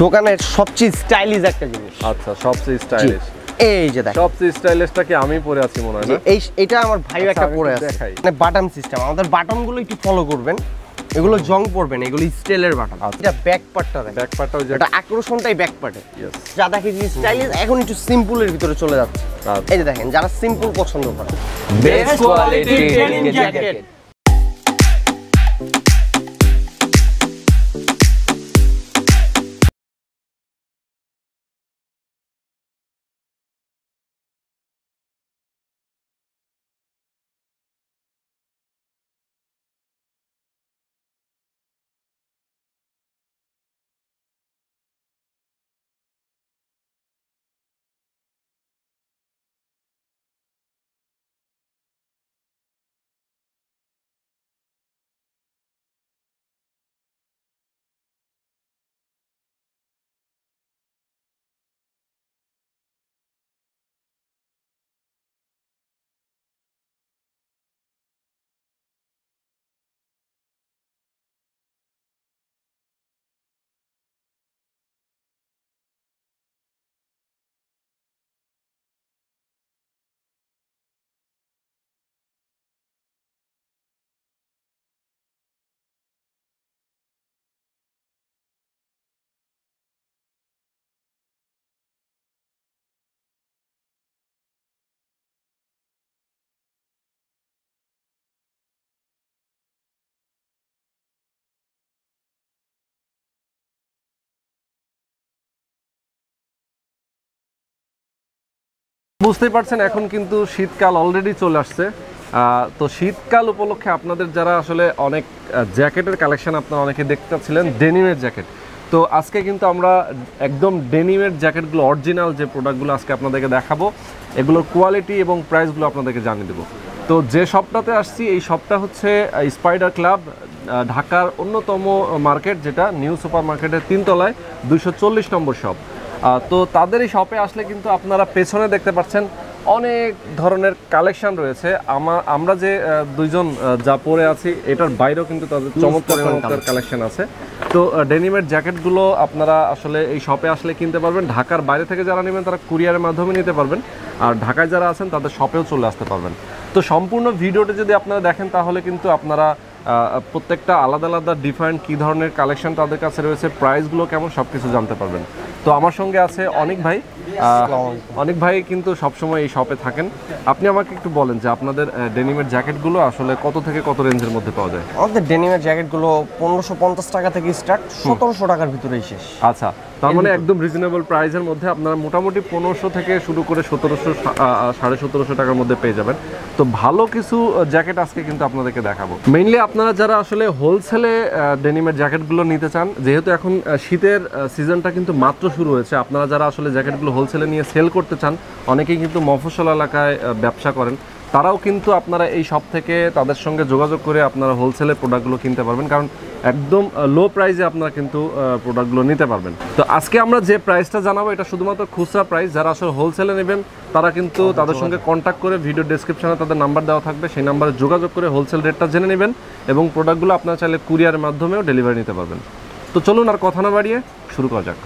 দোকানের সবচেয়ে স্টাইলিশ একটা জিনিস। আচ্ছা, সবচেয়ে স্টাইলিশ। এই যে দেখেন, সবচেয়ে স্টাইলিশটা কি আমি পরে আছি মনে হয় না? এটা আমার ভাই একটা পরে আছে, মানে বাটন সিস্টেম। আমাদের বাটনগুলো একটু ফলো করবেন, এগুলো জং পড়বেন, এগুলো স্টিলের বাটন। এটা ব্যাক পার্টটা দেখেন, ব্যাক পার্টটা ওই যে এটা আকর্ষণটাই ব্যাক পার্টে। যা দেখি যে স্টাইলিশ, এখন একটু সিম্পলের ভিতরে চলে যাচ্ছে। এই যে দেখেন, যারা সিম্পল পছন্দ করে, বেস্ট কোয়ালিটি ডেনিম জ্যাকেট। বুঝতেই পারছেন এখন কিন্তু শীতকাল অলরেডি চলে আসছে। তো শীতকাল উপলক্ষে আপনাদের যারা আসলে অনেক জ্যাকেটের কালেকশন আপনারা অনেকে দেখতে পাচ্ছিলেন, ডেনিমের জ্যাকেট। তো আজকে কিন্তু আমরা একদম ডেনিমের জ্যাকেটগুলো, অরিজিনাল যে প্রোডাক্টগুলো আজকে আপনাদেরকে দেখাবো, এগুলোর কোয়ালিটি এবং প্রাইসগুলো আপনাদেরকে জানিয়ে দেবো। তো যে শপটাতে আসছি, এই শপটা হচ্ছে স্পাইডার ক্লাব, ঢাকার অন্যতম মার্কেট, যেটা নিউ সুপার মার্কেটের 3 তলায় 240 নম্বর শপ। তো তাদের এই শপে আসলে কিন্তু আপনারা পেছনে দেখতে পাচ্ছেন অনেক ধরনের কালেকশন রয়েছে। আমরা যে দুইজন যা পরে আছি, এটার বাইরেও কিন্তু তাদের চমৎকার কালেকশন আছে। তো ডেনিমের জ্যাকেটগুলো আপনারা আসলে এই শপে আসলে কিনতে পারবেন। ঢাকার বাইরে থেকে যারা নেবেন তারা কুরিয়ারের মাধ্যমে নিতে পারবেন, আর ঢাকায় যারা আছেন তাদের শপেও চলে আসতে পারবেন। তো সম্পূর্ণ ভিডিওটা যদি আপনারা দেখেন তাহলে কিন্তু আপনারা প্রত্যেকটা আলাদা আলাদা ডিফারেন্ট কী ধরনের কালেকশন তাদের কাছে রয়েছে, প্রাইসগুলো কেমন, সব কিছু জানতে পারবেন। তো আমার সঙ্গে আছে অনেক ভাই। অনেক ভাই কিন্তু সবসময় এই শপে থাকেন। আপনি আমাকে একটু বলেন যে আপনাদের ডেনিমের জ্যাকেটগুলো আসলে কত থেকে কত রেঞ্জের মধ্যে পাওয়া যায়? আমাদের ডেনিমের জ্যাকেটগুলো 1550 টাকা থেকে স্টার্ট, 1700 টাকার ভিতরেই শেষ। আচ্ছা, তার মানে একদম রিজনেবল প্রাইসের মধ্যে আপনারা মোটামুটি 1500 থেকে শুরু করে 1700, 1750 টাকার মধ্যে পেয়ে যাবেন। তো ভালো কিছু জ্যাকেট আজকে কিন্তু আপনাদেরকে দেখাবো। মেইনলি আপনারা যারা আসলে হোলসেলে ডেনিমের জ্যাকেটগুলো নিতে চান, যেহেতু এখন শীতের সিজনটা কিন্তু মাত্র শুরু হয়েছে, আপনারা যারা আসলে জ্যাকেটগুলো হোলসেলে নিয়ে সেল করতে চান, অনেকেই কিন্তু মফস্বল এলাকায় ব্যবসা করেন, তারাও কিন্তু আপনারা এই শপ থেকে তাদের সঙ্গে যোগাযোগ করে আপনারা হোলসেলে প্রোডাক্টগুলো কিনতে পারবেন, কারণ একদম লো প্রাইসে আপনারা কিন্তু প্রোডাক্টগুলো নিতে পারবেন। তো আজকে আমরা যে প্রাইসটা জানাবো এটা শুধুমাত্র খুচরা প্রাইস। যারা আসলে হোলসেলে নেবেন তারা কিন্তু তাদের সঙ্গে কন্ট্যাক্ট করে, ভিডিও ডেসক্রিপশনে তাদের নাম্বার দেওয়া থাকবে, সেই নাম্বারে যোগাযোগ করে হোলসেল রেটটা জেনে নেবেন এবং প্রোডাক্টগুলো আপনারা চাইলে কুরিয়ারের মাধ্যমেও ডেলিভারি নিতে পারবেন। তো চলুন আর কথা না বাড়িয়ে শুরু করা যাক।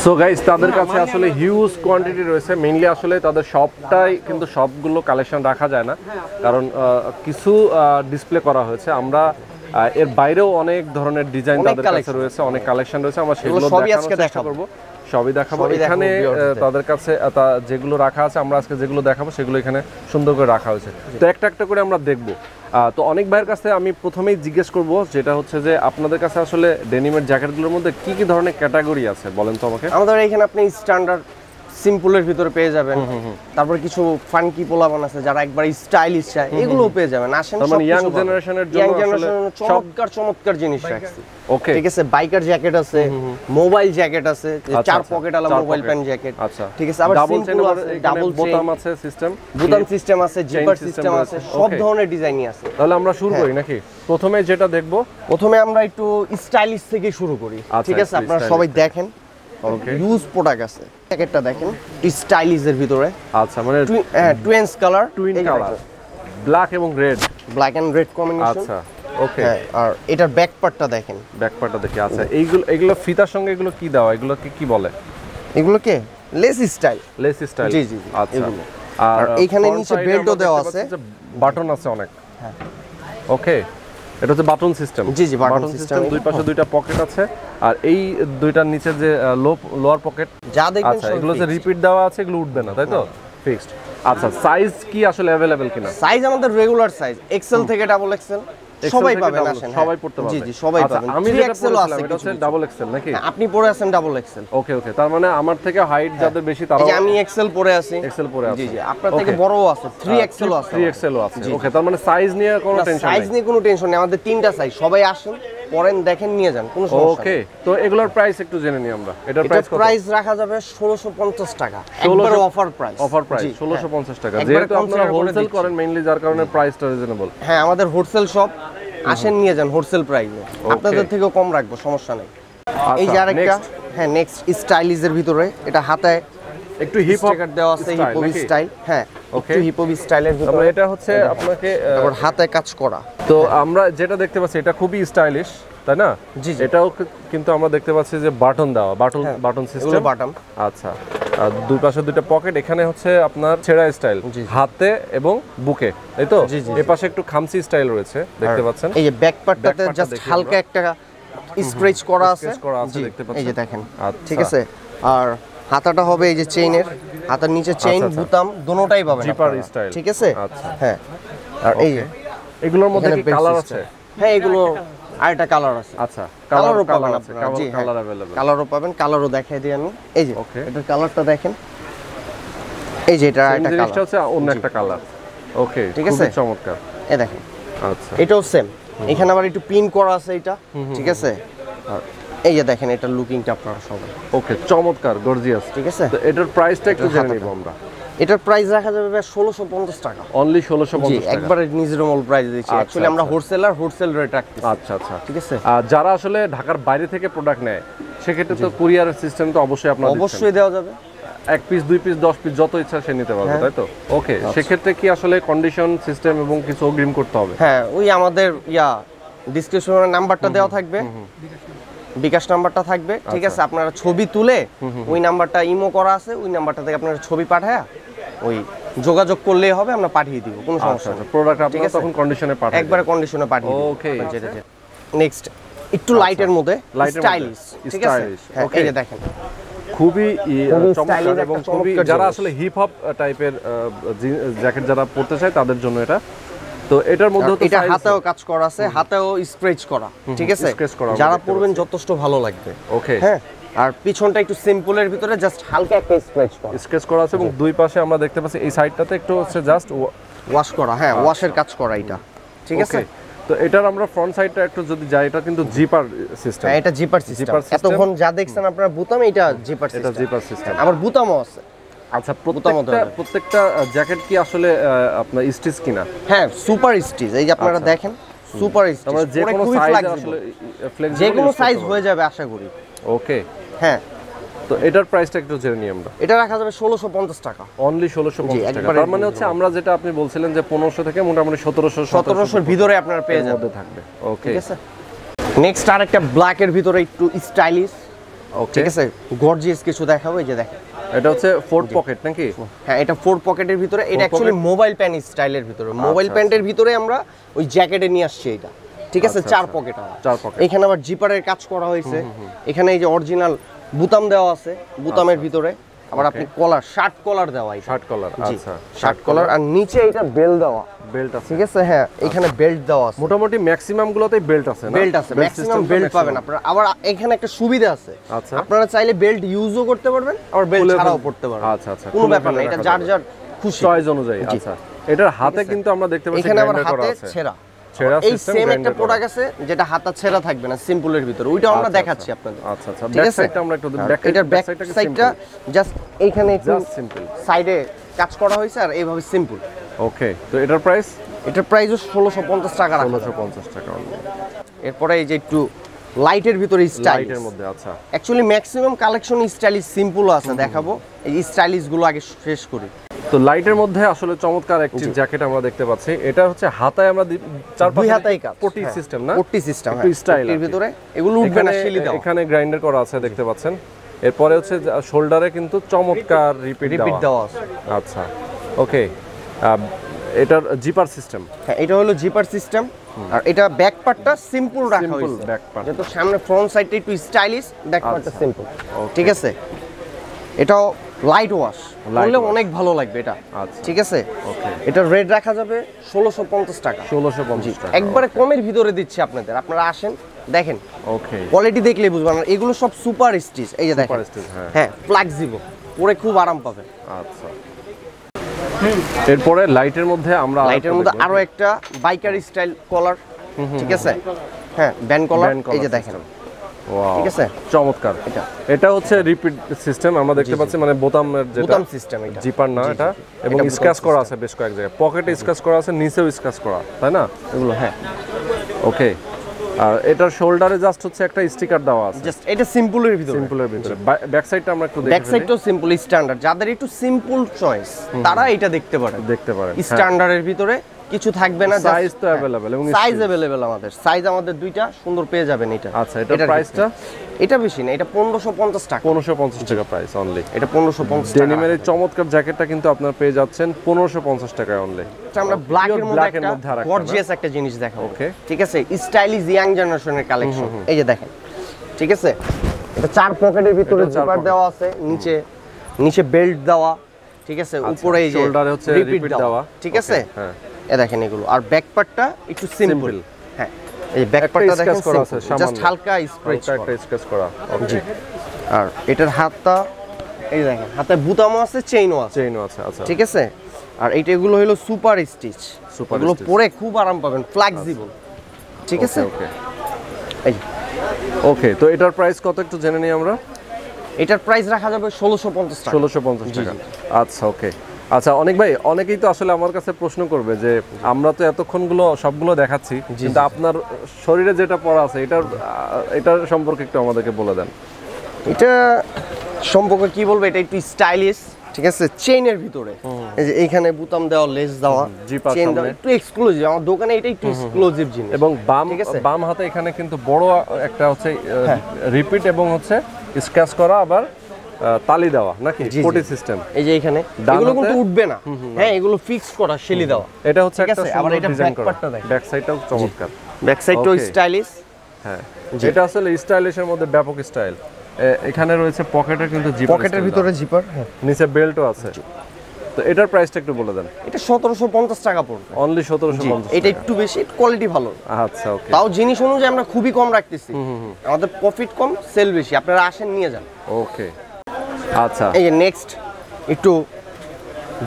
সো গাইস, তাদের কাছে আসলে হিউজ কোয়ান্টিটি রয়েছে। মেইনলি আসলে তাদের শপটাই কিন্তু সবগুলো কালেকশন রাখা যায় না, কারণ কিছু ডিসপ্লে করা হয়েছে। আমরা এর বাইরেও অনেক ধরনের ডিজাইন তাদের কাছে রয়েছে, অনেক কালেকশন রয়েছে, আমরা সেগুলো দেখানোর চেষ্টা করব, সবই দেখাবো। এখানে তাদের কাছে যেগুলো রাখা আছে, আমরা আজকে যেগুলো দেখাবো সেগুলো এখানে সুন্দর করে রাখা হয়েছে। তো একটা একটা করে আমরা দেখবো। তো অনেক ভাইয়ের কাছে আমি প্রথমেই জিজ্ঞেস করব, যেটা হচ্ছে যে আপনাদের কাছে আসলে ডেনিমের জ্যাকেটগুলোর মধ্যে কি কি ধরনের ক্যাটাগরি আছে বলেন তো আমাকে। আমাদের এখানে আপনি স্ট্যান্ডার্ড সিম্পলের ভিতরে পেয়ে যাবেন, তারপর কিছু ফানকি পোলাপান আছে যারা একবার স্টাইলিশ চায়, এগুলোও পেয়ে যাবেন। আসেন, মানে ইয়াং জেনারেশনের জন্য চমৎকার জিনিস রাখছি। ওকে, ঠিক আছে, বাইকার জ্যাকেট আছে, মোবাইল জ্যাকেট আছে, 4 পকেট আলা মোবাইল প্যান জ্যাকেট। আচ্ছা, ঠিক আছে, আবার সিম্পল আছে, ডাবল বোতাম আছে, বুতাম সিস্টেম আছে, জিপার সিস্টেম আছে, সব ধরনের ডিজাইনই আছে। তাহলে আমরা শুরু করি নাকি? প্রথমে যেটা দেখবো, প্রথমে আমরা একটু স্টাইলিশ থেকে শুরু করি। ঠিক আছে, আপনারা সবাই দেখেন। ইউজ প্রোডাক্ট আছে। জ্যাকেটটা দেখেন স্টাইলিশের ভিতরে। আচ্ছা, মানে twins colour, twin colour, black এবং red, black and red combination. আচ্ছা ওকে। আর এটার ব্যাক পার্টটা দেখেন, ব্যাক পার্টটা দেখি। আচ্ছা, এইগুলো ফিতার সঙ্গে এগুলো কি দেওয়া, এগুলোকে কি বলে? এগুলোকে লেস স্টাইল। লেস স্টাইল, জি জি। আচ্ছা। আর এইখানে নিচে বেল্টও দেওয়া আছে, বাটন আছে অনেক। হ্যাঁ ওকে, এটা হচ্ছে বাটন সিস্টেম। জি জি, বাটন সিস্টেম। দুই পাশে দুইটা পকেট আছে, আর এই দুইটার নিচে যে লোয়ার পকেট যা দেখবেন আচ্ছা, এগুলো যে রিপিট দেওয়া আছে এগুলো উঠবে না, তাই তো? ফিক্সড। আচ্ছা, সাইজ কি আসলে अवेलेबल কিনা? সাইজ আমাদের রেগুলার সাইজ, এক্সেল থেকে ডাবল এক্সেল সবাই পাবেন। আসেন, সবাই পড়তে পারবে। জি জি, সবাই পাবেন। আমি যেটা পড়ছিলাম এটা হচ্ছে ডাবল এক্সেল নাকি? আপনি পরে আছেন ডাবল এক্সেল। ওকে ওকে, তার মানে আমার থেকে হাইট যাদের বেশি তারা, এই যে আমি এক্সেল পরে আছি। এক্সেল পরে আছে। জি জি, আপনার থেকে বড়ও আছে, 3XL ও আছে। 3XL ও আছে। ওকে, তার মানে সাইজ নিয়ে কোনো টেনশন নাই। সাইজ নিয়ে কোনো টেনশন নেই, আমাদের তিনটা সাইজ। সবাই আসেন, পরেন, দেখেন, নিয়ে যান, কোনো সমস্যা নেই। ওকে, তো এগুলোর প্রাইস একটু জেনে নিই আমরা। এটার প্রাইস কত? প্রাইস রাখা যাবে 1650 টাকা, একবার অফার প্রাইস। অফার প্রাইস 1650 টাকা। যেহেতু আপনারা হোলসেল করেন মেইনলি, যার কারণে প্রাইসটা রিজনেবল। হ্যাঁ, আমাদের হোলসেল শপ, আসেন নিয়ে যান হোলসেল প্রাইসে। আপনাদের থেকেও কম রাখবো, সমস্যা নেই। এই যে আরেকটা, হ্যাঁ নেক্সট স্টাইলিশের ভিতরে, এটা হাতায় একটু হিপ হপ দেওয়া আছে, হিপ হপ স্টাইল। হ্যাঁ ওকে, হিপ হপ স্টাইলের ভিতরে। আমরা এটা হচ্ছে আপনাকে আবার হাতে কাজ করা। তো আমরা যেটা দেখতে পাচ্ছি এটা খুবই স্টাইলিশ, তাই না? জি। এটাও কিন্তু আমরা দেখতে পাচ্ছি যে বাটন দেওয়া, বাটন সিস্টেম, বাটন। আচ্ছা, আর দুই পাশে দুইটা পকেট। এখানে হচ্ছে আপনার ছেঁড়া স্টাইল, হাতে এবং বুকে, তাই তো? এই পাশে একটু খামসি স্টাইল রয়েছে, দেখতে পাচ্ছেন। এই যে ব্যাক পার্টটাতে জাস্ট হালকা একটা স্ক্র্যাচ করা আছে, দেখতে পাচ্ছেন। এই যে দেখেন, ঠিক আছে। আর হাতাটা হবে এই যে চেইনের, হাতার নিচে চেইন, বুতাম দোনোটাই পাবেন জিপার স্টাইল, ঠিক আছে। আচ্ছা হ্যাঁ, আর এই যে এগুলোর মধ্যে কি কালার আছে? হ্যাঁ, এগুলো আরেকটা কালার আছে। আচ্ছা, কালারও পাবেন আছে, জি, কালার अवेलेबल। কালারও পাবেন, কালারও দেখাই দিই আমি। এই যে এটার কালারটা দেখেন, এই যে এটা আরেকটা কালার, জিনিসটা হচ্ছে অন্য একটা কালার। ওকে, ঠিক আছে, চমৎকার। এই দেখেন, আচ্ছা, এটাও সেম। এখানে আবার একটু পিন করা আছে এটা, ঠিক আছে। আর এই যে দেখেন, এটার লুকিংটা আপনারা সবাই। ওকে, চমৎকার, গর্জিয়াস, ঠিক আছে। তো এটার প্রাইসটা একটু জেনে নিব আমরা। এটার প্রাইস রাখা যাবে 1650 টাকা, অনলি 1650 টাকা। একবারে রিজনেবল প্রাইস দিচ্ছি। অ্যাকচুয়ালি আমরা হোলসেলার, হোলসেল রেট রাখতেছি। আচ্ছা আচ্ছা, ঠিক আছে। যারা আসলে ঢাকার বাইরে থেকে প্রোডাক্ট নেয় সেক্ষেত্রে তো কুরিয়ার সিস্টেম তো অবশ্যই আপনারা অবশ্যই দেওয়া যাবে। 1 পিস 2 পিস 10 পিস যত ইচ্ছা সে নিতে পারবে, তাই তো? ওকে, সেক্ষেত্রে কি আসলে কন্ডিশন সিস্টেম এবং কিছু অগ্রিম করতে হবে? হ্যাঁ, ওই আমাদের ডিসক্রিপশনের নাম্বারটা দেওয়া থাকবে, বিকাশ নাম্বারটা থাকবে, ঠিক আছে। আপনারা ছবি তুলে, ওই নাম্বারটা ইমো করা আছে, ওই নাম্বারটা থেকে আপনারা ছবি পাঠায় ওই যোগাযোগ করলেই হবে, আমরা পাঠিয়ে দিব, কোনো সমস্যা নেই। প্রোডাক্ট আপনারা তখন কন্ডিশনে পাঠাবেন, একবারে কন্ডিশনে পাঠিয়ে দিব। ওকে, নেক্সট একটু লাইটের মধ্যে, স্টাইলিশ, ঠিক আছে। হ্যাঁ, এই যে দেখেন, খুবই চমৎকার এবং খুবই, যারা আসলে হিপ হপ টাইপের জ্যাকেট যারা পরতে চায় তাদের জন্য এটা। তো এটার মধ্যে তো এটা হাতেও কাজ করা আছে, হাতেও স্ক্র্যাচ করা, ঠিক আছে। যারা পরবেন যথেষ্ট ভালো লাগবে। ওকে, হ্যাঁ, আর পিছনটা একটু সিম্পলের ভিতরে জাস্ট হালকা একটা স্ক্র্যাচ করা আছে এবং দুই পাশে আমরা দেখতে পাচ্ছি এই সাইডটাতে একটু হচ্ছে জাস্ট ওয়াশ করা। হ্যাঁ, ওয়াশের কাজ করা এটা, ঠিক আছে। তো এটার আমরা ফ্রন্ট সাইডটা একটু যদি যাই, এটা কিন্তু জিপার সিস্টেম। হ্যাঁ, এটা জিপার সিস্টেম। এতক্ষণ যা দেখছেন আপনারা বুতাম, এটা জিপার সিস্টেম। এটা জিপার সিস্টেম, আবার বুতামও আছে। আচ্ছা, প্রত্যেকটা জ্যাকেট কি আসলে আপনার স্টিচ কিনা? হ্যাঁ, সুপার স্টিচ। এই যে আপনারা দেখেন, সুপার স্টিচ, আমরা যে কোনো সাইজ আসলে ফ্লেক্সিবল, যে কোনো সাইজ হয়ে যাবে আশা করি। ওকে, হ্যাঁ। তো এটার প্রাইসটা একটু জেনে নিই আমরা। এটা রাখা যাবে 1650 টাকা, অনলি 1650 টাকা। তার মানে হচ্ছে আমরা যেটা আপনি বলছিলেন যে 1500 থেকে মোটামুটি 1700 এর ভিতরে আপনারা পেয়ে যাবেন, মধ্যে থাকবে। ওকে, ঠিক আছে। নেক্সট আরেকটা ব্ল্যাক এর ভিতরে একটু স্টাইলিশ, ওকে, ঠিক আছে, গর্জিয়াস কিছু দেখাবো। এই যে দেখেন, এটা হচ্ছে 4 পকেট নাকি? হ্যাঁ, এটা 4 পকেটের ভিতরে। এটা অ্যাকচুয়ালি মোবাইল প্যান্ট স্টাইলের ভিতরে, মোবাইল প্যান্টের ভিতরে আমরা ওই জ্যাকেটে নিয়ে আসছি এটা, ঠিক আছে। 4 পকেট, 4 পকেট। এখানে আবার জিপারের কাজ করা হয়েছে। এখানে এই যে অরিজিনাল বুতাম দেওয়া আছে বুতামের ভিতরে। আবার আপনি কলার, শার্ট কলার দেওয়া, শার্ট কলার, আচ্ছা, শার্ট কলার। আর নিচে এটা বেল্ট দেওয়া, বেল্ট আছে, ঠিক আছে। হ্যাঁ, এখানে বেল্ট দেওয়া আছে। মোটামুটি ম্যাক্সিমাম গুলোতেই বেল্ট আছে না? বেল্ট আছে, ম্যাক্সিমাম বেল্ট পাবেন আপনারা। আবার এখানে একটা সুবিধা আছে, আচ্ছা, আপনারা চাইলে বেল্ট ইউজও করতে পারবেন, আবার বেল্ট ছাড়াও পড়তে পারবেন। আচ্ছা আচ্ছা, কোনো ব্যাপার না, এটা যার যার খুশি, চয়েস অনুযায়ী। আচ্ছা, এটার হাতে কিন্তু আমরা দেখতে পাচ্ছি এখানে আবার হাতে ছেঁড়া, এই সেম একটা প্রোডাক্ট আছে যেটা হাতা ছেঁড়া থাকবে না, সিম্পলের ভিতরে, ওইটাও আমরা দেখাচ্ছি আপনাদের। আচ্ছা আচ্ছা, ব্যাক সাইডটা আমরা একটু এটার ব্যাক সাইডটা জাস্ট এইখানে একটু সিম্পল সাইডে কাজ করা হয়েছে, আর এইভাবে সিম্পল। ওকে, তো এটার প্রাইস? এটার প্রাইসও 1650 টাকা রাখা, 1650 টাকা। এরপরে এই যে একটু লাইটের ভিতরে স্টাইল, লাইটের মধ্যে। আচ্ছা, actually maximum collection stylish simple আছে, দেখাবো এই স্টাইলিশ গুলো আগে শেষ করি। তো লাইটের মধ্যে আসলে চমৎকার একটি জ্যাকেট আমরা দেখতে পাচ্ছি। এটা হচ্ছে হাতায় আমরা চার দুই হাতায় কাজ, পটি সিস্টেম না, পটি সিস্টেম, একটু স্টাইল এর ভিতরে এগুলো উঠবে না, শিলি দাও। এখানে গ্রাইন্ডার করা আছে দেখতে পাচ্ছেন। এরপরে হচ্ছে শোল্ডারে কিন্তু চমৎকার রিপিট দেওয়া আছে। আচ্ছা, ওকে। এটার জিপার সিস্টেম, হ্যাঁ এটা হলো জিপার সিস্টেম। আর এটা ব্যাক পার্টটা সিম্পল রাখা হয়েছে, ব্যাক পার্ট, যেহেতু সামনে ফ্রন্ট সাইডটা একটু স্টাইলিশ, ব্যাক পার্টটা সিম্পল। ঠিক আছে, এটাও লাইট ওয়াশ করলে অনেক ভালো লাগবে এটা। ঠিক আছে, এটা রেড রাখা যাবে 1650 টাকা। 1650 টাকা, একবারে কমের ভিতরে দিচ্ছি আপনাদের, আপনারা আসেন দেখেন, ওকে। কোয়ালিটি দেখলেই বুঝবেন। এগুলো সব সুপার স্টিচ, এই যে দেখেন, হ্যাঁ ফ্লেক্সিবল, পরে খুব আরাম পাবে। আচ্ছা, এরপরে লাইটের মধ্যে আমরা আরো একটা বাইকার স্টাইল কলার, ঠিক আছে, হ্যাঁ ব্যান্ড কলার, এই যে দেখেন, ঠিক আছে, চমৎকার। এটা হচ্ছে রিপিট সিস্টেম আমরা দেখতে পাচ্ছি, মানে বোতামের যেটা বোতাম সিস্টেম, এটা জিপার না এটা, এবং স্ক্র্যাচ করা আছে বেশ কয়েক জায়গায়, পকেটে স্ক্র্যাচ করা আছে, নিচেও স্ক্র্যাচ করা, তাই না এগুলো? হ্যাঁ, ওকে। আর এটার শোল্ডারে জাস্ট হচ্ছে একটা স্টিকার দেওয়া আছে, জাস্ট এটা সিম্পলের ভিতরে। ব্যাক সাইডটা আমরা একটু দেখি। ব্যাক সাইডটাও সিম্পল স্ট্যান্ডার্ড, যাদের একটু সিম্পল চয়েস তারা এটা দেখতে পারে। স্ট্যান্ডার্ডের ভিতরে কিছু থাকবে না, সাইজ তো अवेलेबल, এবং সাইজ अवेलेबल আমাদের, সাইজ আমাদের দুইটা সুন্দর পেয়ে যাবেন এটা। আচ্ছা, এটার প্রাইসটা? এটা বেশি না, এটা 1550 টাকা। 1550 টাকা প্রাইস অনলি। এটা 1550 টাকা। ডেনিমের এই চমৎকার জ্যাকেটটা কিন্তু আপনারা পেয়ে যাচ্ছেন 1550 টাকায় অনলি। আমরা ব্ল্যাকের মধ্যে একটা গর্জিয়াস একটা জিনিস দেখাবো, ওকে, ঠিক আছে, স্টাইলিশ ইয়াং জেনারেশনের কালেকশন। এই যে দেখেন, ঠিক আছে, এটা 4 পকেটের ভিতরে জিপার দেওয়া আছে, নিচে বেল্ট দেওয়া, ঠিক আছে, উপরে এই যে শোল্ডারে হচ্ছে রিপিট দেওয়া, ঠিক আছে, হ্যাঁ এই দেখেন এগুলো। আর ব্যাক পার্টটা একটু সিম্পল, হ্যাঁ এই ব্যাক পার্টটা দেখেন করা আছে, জাস্ট হালকা স্ক্র্যাচ করা, ওকে। আর এটার হাতটা এই দেখেন, হাতে বুতামও আছে, চেইনও আছে, আচ্ছা, ঠিক আছে। আর এইটা এগুলো হলো সুপার স্টিচ, এগুলো পরে খুব আরাম পাবেন, ফ্লেক্সিবল, ঠিক আছে, ওকে। এই ওকে, তো এটার প্রাইস কত একটু জেনে নিই আমরা। এটার প্রাইস রাখা যাবে 1650 টাকা। 1650 টাকা, আচ্ছা, ওকে। আচ্ছা, অনেক ভাই, অনেকেই তো আসলে আমার কাছে প্রশ্ন করবে যে আমরা তো এতক্ষণগুলো সবগুলো দেখাচ্ছি, কিন্তু আপনার শরীরে যেটা পরা আছে এটার সম্পর্কে একটু আমাদেরকে বলে দেন। এটা সম্পর্কে কি বলবো, এটা একটু স্টাইলিশ, ঠিক আছে, চেইনের ভিতরে এই যে এইখানে বুতাম দেওয়া, লেস দেওয়া, চেইন দেওয়া, একটু এক্সক্লুসিভ। আমার দোকানে এটা একটু এক্সক্লুসিভ জিনিস। এবং বাম হাতে এখানে কিন্তু বড় একটা হচ্ছে রিপিট এবং হচ্ছে স্ক্র্যাচ করা, আবার তালি দেওয়া নাকি পটি সিস্টেম। এই যে এখানে এগুলো কিন্তু উঠবে না, হ্যাঁ এগুলো ফিক্স করা, শিলি দেওয়া। এটা হচ্ছে একটা আবার এটা ডিজাইন ব্যাক করা, পার্টটা দেখেন, ব্যাক সাইডটাও চমৎকার, ব্যাক সাইডটাও স্টাইলিশ। হ্যাঁ, এটা আসলে স্টাইলিশের মধ্যে ব্যাপক স্টাইল। এখানে রয়েছে পকেটের কিন্তু জিপার, পকেটের ভিতরে জিপার, নিচে বেল্টও আছে। তো এটার প্রাইসটা একটু বলে দেন। এটা 1750 টাকা পড়বে অনলি 1750। এটা একটু বেশি, কোয়ালিটি ভালো। আচ্ছা, ওকে। তাও জিনিস অনুযায়ী আমরা খুবই কম রাখতেছি, আমাদের প্রফিট কম, সেল বেশি, আপনারা আসেন নিয়ে যান, ওকে। আচ্ছা, এই যে নেক্সট একটু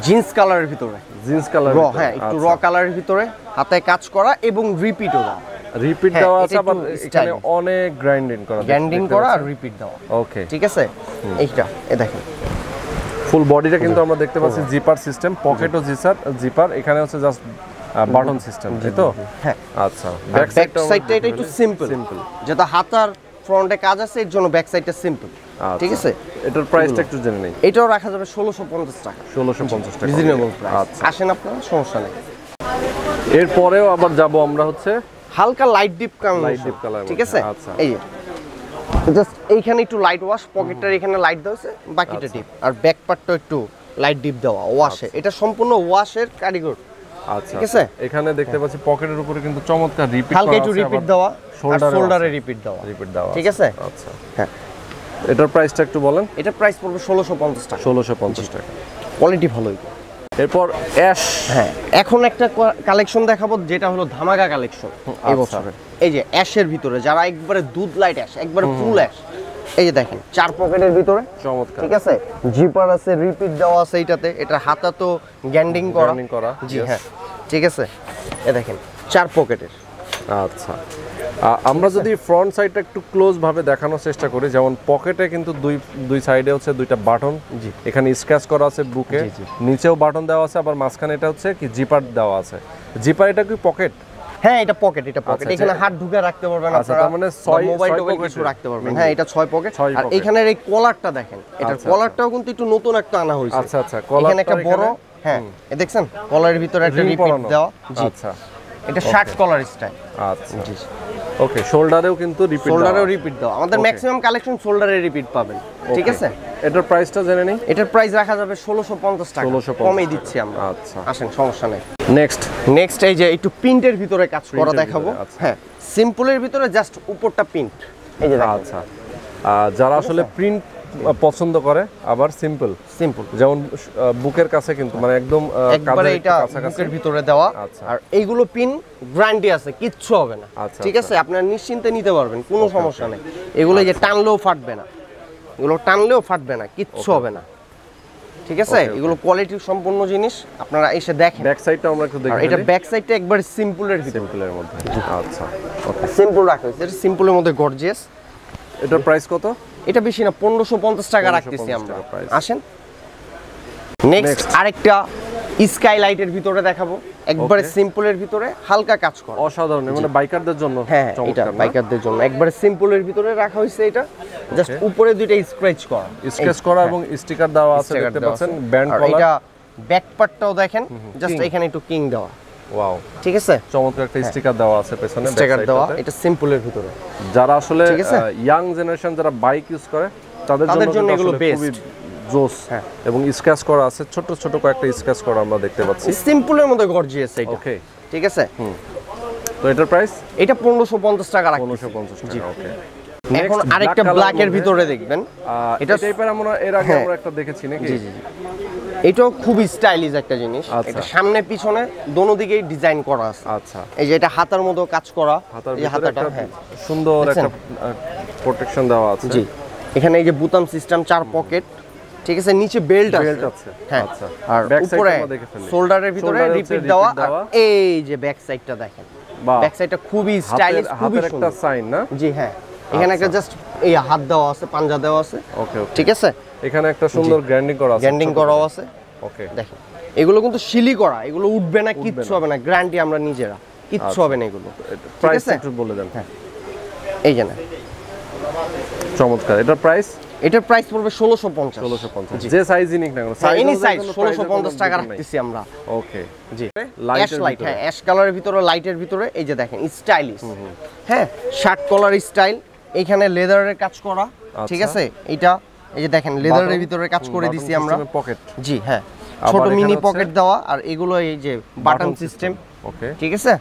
জিন্স কালারের ভিতরে, জিন্স কালার, হ্যাঁ একটু র কালারের ভিতরে, হাতে কাজ করা এবং রিপিটও দেওয়া, রিপিট দেওয়া আছে, আবার এখানে অনেক গ্রাইন্ডিং করা আর রিপিট দেওয়া, ওকে, ঠিক আছে। এইটা এই দেখেন, ফুল বডিটা কিন্তু আমরা দেখতে পাচ্ছি জিপার সিস্টেম, পকেটও জিপার, এখানে হচ্ছে জাস্ট বাটন সিস্টেম, তাই তো? হ্যাঁ, আচ্ছা। ব্যাক সাইডটা এটা একটু সিম্পল, যেটা হাতার ফ্রন্টে কাজ আছে, এর জন্য ব্যাক সাইডটা সিম্পল, ঠিক আছে। এটার প্রাইসটা একটু জেনে নেই। এটাও রাখা যাবে 1650 টাকা। 1650 টাকা, রিজনেবল প্রাইস। আসেন আপনারা, সমস্যা নেই। এরপরেও আবার যাব আমরা হচ্ছে হালকা লাইট ডিপ কালার, ঠিক আছে। এই জাস্ট এইখানে একটু লাইট ওয়াশ, পকেটটার এখানে লাইট দেওয়া আছে, বাকিটা ডিপ। আর ব্যাক পার্টটা একটু লাইট ডিপ দেওয়া ওয়াশে, এটা সম্পূর্ণ ওয়াশের কারিগর, আচ্ছা, ঠিক আছে। এখানে দেখতে পাচ্ছি পকেটের উপরে কিন্তু চমৎকার রিপিট করা আছে, হালকা একটু রিপিট দেওয়া, শোল্ডারে রিপিট দেওয়া, ঠিক আছে। আচ্ছা, হ্যাঁ, এটার প্রাইসটা একটু বলেন। এটা প্রাইস পড়বে 1650 টাকা। 1650 টাকা, কোয়ালিটি ভালোই। এরপর অ্যাশ, হ্যাঁ এখন একটা কালেকশন দেখাবো, যেটা হলো ধামাকা কালেকশন এই বছরের। এই যে অ্যাশের ভিতরে, যারা একবারে দুধ লাইট অ্যাশ, একবারে ফুল অ্যাশ, এই যে দেখেন 4 পকেটের ভিতরে, চমৎকার, ঠিক আছে, জিপার আছে, রিপিট দেওয়া আছে এইটাতে, এটা হাতা তো গ্যান্ডিং করা, জি হ্যাঁ, ঠিক আছে। এই দেখেন 4 পকেটের। আচ্ছা, আমরা যদি ফ্রন্ট সাইডটা একটু ক্লোজ ভাবে দেখানোর চেষ্টা করি, যেমন পকেটে কিন্তু দুই সাইডে হচ্ছে দুইটা বাটন, এখানে স্ক্র্যাচ করা আছে বুকে, নিচেও বাটন দেওয়া আছে, আবার মাঝখানে এটা হচ্ছে কি জিপার দেওয়া আছে। জিপার এটা কি পকেট? হ্যাঁ এটা পকেট, এটা পকেট, আচ্ছা, এখানে হাত ঢুকে রাখতে পারবেন আচ্ছা, আপনারা, তার মানে মোবাইল ছয় টোবাইল পকেটের কিছু রাখতে পারবেন। মেনু। হ্যাঁ এটা 6 পকেট। ছয় আর পকেট। এখানের এই কলারটা দেখেন, এটার আচ্ছা, কলারটাও কিন্তু একটু নতুন একটা আনা হয়েছে। আচ্ছা আচ্ছা, এখানে একটা কলারটা বড়, হ্যাঁ এ দেখছেন কলারের ভিতরে একটা রিং রিপিট পরানো। দেওয়া। জি আচ্ছা এটা শার্ট কলার স্টাইল। আচ্ছা, ওকে, শোল্ডারেও কিন্তু রিপিট, শোল্ডারেও রিপিট দাও, আমাদের ম্যাক্সিমাম কালেকশন শোল্ডারে রিপিট পাবেন। ঠিক আছে, এটার প্রাইসটা জেনে নিই। এটার প্রাইস রাখা যাবে 1650 টাকা, 1650 কমই দিচ্ছি আমরা। আচ্ছা, আসেন সমস্যা নেই। নেক্সট এই যে একটু প্রিন্টের ভিতরে কাজ করা প্রিন্টের দেখাবো। ভিতরে, আচ্ছা। হ্যাঁ সিম্পলের ভিতরে জাস্ট উপরটা প্রিন্ট, এই যে দেখেন আচ্ছা, যারা আসলে প্রিন্ট পছন্দ করে আবার সিম্পল, যেমন বুকের কাছে কিন্তু মানে একদম একবারে এটা বুকের ভিতরে দেওয়া। আচ্ছা। আর এইগুলো পিন গ্যারান্টি আছে, কিচ্ছু হবে না। আচ্ছা, ঠিক আছে, আপনারা নিশ্চিন্তে নিতে পারবেন, কোনো সমস্যা নেই। এগুলো যে টানলেও ফাটবে না, এগুলো টানলেও ফাটবে না, কিচ্ছু হবে না। ঠিক আছে, এগুলো কোয়ালিটি সম্পন্ন জিনিস, আপনারা এসে দেখেন। ব্যাক সাইডটা আমরা একটু দেখি। আর এটা ব্যাক সাইডটা একবার সিম্পলের ভিতরে, সিম্পলের মধ্যে। আচ্ছা, সিম্পল রাখা হয়েছে, এটা সিম্পলের মধ্যে গর্জিয়াস। এটার প্রাইস কত? এটা বেশি না, 1550 টাকা রাখতেছি আমরা। price। আসেন নেক্সট আরেকটা স্কাইলাইটের ভিতরে দেখাবো, একবারে সিম্পলের ভিতরে হালকা কাজ করা, অসাধারণ, মানে বাইকারদের জন্য। হ্যাঁ এটা চমৎকার না? বাইকারদের জন্য একবারে সিম্পলের ভিতরে রাখা হয়েছে। এটা জাস্ট উপরে দুইটা স্ক্র্যাচ করা, স্কেচ করা এবং স্টিকার দেওয়া আছে, sticker দেখতে দেওয়া পাচ্ছেন। আছে। ব্যান্ড আর কলার। এটা ব্যাক পার্টটাও দেখেন, জাস্ট King। এখানে একটু কিং দেওয়া। ওয়াও, ঠিক আছে, চমৎকার একটা স্টিকার দেওয়া আছে পেছনে, back স্টিকার দেওয়া, side-টাতে। এটা সিম্পলের ভিতরে। যারা আসলে ঠিক আছে? ইয়াং জেনারেশন যারা বাইক ইউজ করে তাদের তাদের জন্য কিন্তু এগুলো আসলে best। খুবই জোস। হ্যাঁ। এবং স্কেচ করা আছে, ছোট ছোট কয়েকটা স্কেচ করা আমরা দেখতে পাচ্ছি। সিম্পলের মধ্যে গর্জিয়াস এটা। ওকে, ঠিক আছে, তো এটার প্রাইস এটা 1550 টাকা রাখছি। 1550 টাকা। ওকে, এখন আরেকটা ব্ল্যাকের ভিতরে দেখবেন, এটা এটা টাইপের আমরা এর আগে হ্যাঁ। আমরা একটা দেখেছি নাকি? জি জি জি, এটাও খুবই স্টাইলিশ একটা জিনিস। আচ্ছা। এটা সামনে পিছনে দোনো দিকেই ডিজাইন করা আছে। আচ্ছা, এই যে এটা হাতার মতো কাজ করা, হাতার এই যে ভিতরে হাতাটা, একটা হ্যাঁ সুন্দর দেখছেন? একটা প্রোটেকশন দেওয়া আছে। জি, এখানে এই যে বুতাম সিস্টেম, 4 পকেট। ঠিক আছে, নিচে বেল্ট বেল্ট আছে। আছে। হ্যাঁ, আচ্ছা, আর ব্যাক সাইডটা উপরে আমরা দেখে ফেলি। শোল্ডারের ভিতরে Shoulder-এ হচ্ছে রিপিট repeat দেওয়া। আর দেওয়া। এই যে ব্যাক সাইডটা দেখেন, বাহ, ব্যাক সাইডটা খুবই স্টাইলিশ, খুবই হাতের একটা সুন্দর। সাইন না? জি হ্যাঁ, এখানে একটা জাস্ট এই হাত দেওয়া আছে, পাঞ্জা দেওয়া আছে। ওকে ওকে, ঠিক আছে, এখানে একটা সুন্দর গ্র্যান্ডিং করা আছে, গ্যান্ডিং ছোট করাও করে। আছে। ওকে, দেখেন এগুলো কিন্তু শিলি করা, এগুলো উঠবে না, কিচ্ছু হবে না, গ্যারান্টি আমরা নিজেরা, কিচ্ছু হবে না এগুলো। প্রাইস আছে? একটু বলে দেন। হ্যাঁ, এই যে না, চমৎকার, এটার প্রাইস এটার প্রাইস পড়বে 1650। 1650। যে সাইজই নিক না কেন, এনি অনুযায়ী সাইজ কোনো 1650 price-এর টাকা কোনো নাই। রাখতেছি আমরা। ওকে, জি, অ্যাশ লাইটের লাইট, ভিতরে। হ্যাঁ অ্যাশ কালারের ভিতরে, লাইটের ভিতরে, এই যে দেখেন স্টাইলিশ। হ্যাঁ, শার্ট কলার স্টাইল, এইখানে লেদারের কাজ করা। ঠিক আছে, এটা এই যে দেখেন লেদারের ভিতরে কাজ করে দিছি আমরা। পকেট। জি হ্যাঁ, আবার ছোট এখানে মিনি হচ্ছে পকেট দেওয়া, আর এগুলো এই যে বাটন সিস্টেম। ওকে, ঠিক আছে,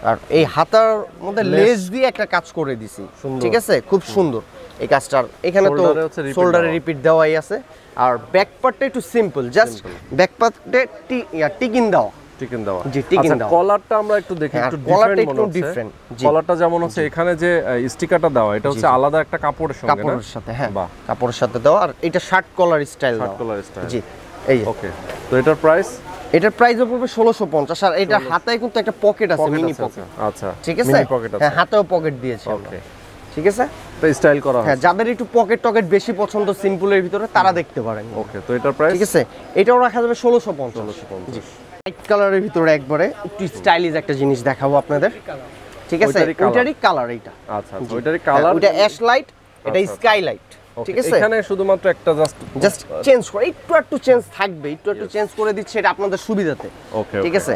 আর এই হাতার মধ্যে লেস দিয়ে একটা কাজ করে দিছি। সুন্দর। ঠিক আছে, খুব সুন্দর এই কাজটার। এখানে তো Shoulder-এ হচ্ছে repeat শোল্ডারে দেওয়া। রিপিট দেওয়াই আছে। আর ব্যাক পার্টটা একটু সিম্পল, জাস্ট ব্যাক পার্টে টিকিন দেওয়া। চিকেন দেওয়া। জি, টিকেন আচ্ছা, দেওয়া। কলারটা আমরা একটু দেখি, হ্যাঁ, একটু কলারটা ডিফারেন্ট একটু মনে হচ্ছে। different, জি। কলারটা যেমন হচ্ছে এখানে যে স্টিকারটা দেওয়া, এটা হচ্ছে আলাদা একটা কাপড়ের সঙ্গে না? কাপড়ের সাথে, হ্যাঁ বাহ, কাপড়ের সাথে দেওয়া। আর এটা শার্ট কলার স্টাইল শার্ট দেওয়া। কলার স্টাইল। জি, এই যে ওকে, তো এটার প্রাইস এটার প্রাইস পড়বে 1650। আর এটা হাতায় কিন্তু একটা পকেট আছে, মিনি পকেট। আচ্ছা, ঠিক আছে, মিনি পকেট আছে। হ্যাঁ হাতেও পকেট দিয়েছে আমরা। ওকে, ঠিক আছে, তো স্টাইল করা হ্যাঁ হয়। যাদের একটু পকেট টকেট বেশি পছন্দ সিম্পলের ভিতরে, তারা দেখতে পারেন। ওকে, তো এটার প্রাইস ঠিক আছে, এটাও রাখা যাবে 1650। 1650। হোয়াইট কালারের ভিতরে একবারে একটু স্টাইলিশ একটা জিনিস দেখাবো আপনাদের। ঠিক আছে, ওইটারই colour। ওইটারই কালার এইটা। আচ্ছা, ওইটারই কালার। ওইটা অ্যাশ লাইট, এটা আচ্ছা। Sky light. ঠিক আছে, এখানে শুধুমাত্র একটা জাস্ট চেঞ্জ করে একটু চেঞ্জ থাকবে, একটু চেঞ্জ করে দিচ্ছে, এটা আপনাদের সুবিধাতে। ওকে, ঠিক আছে,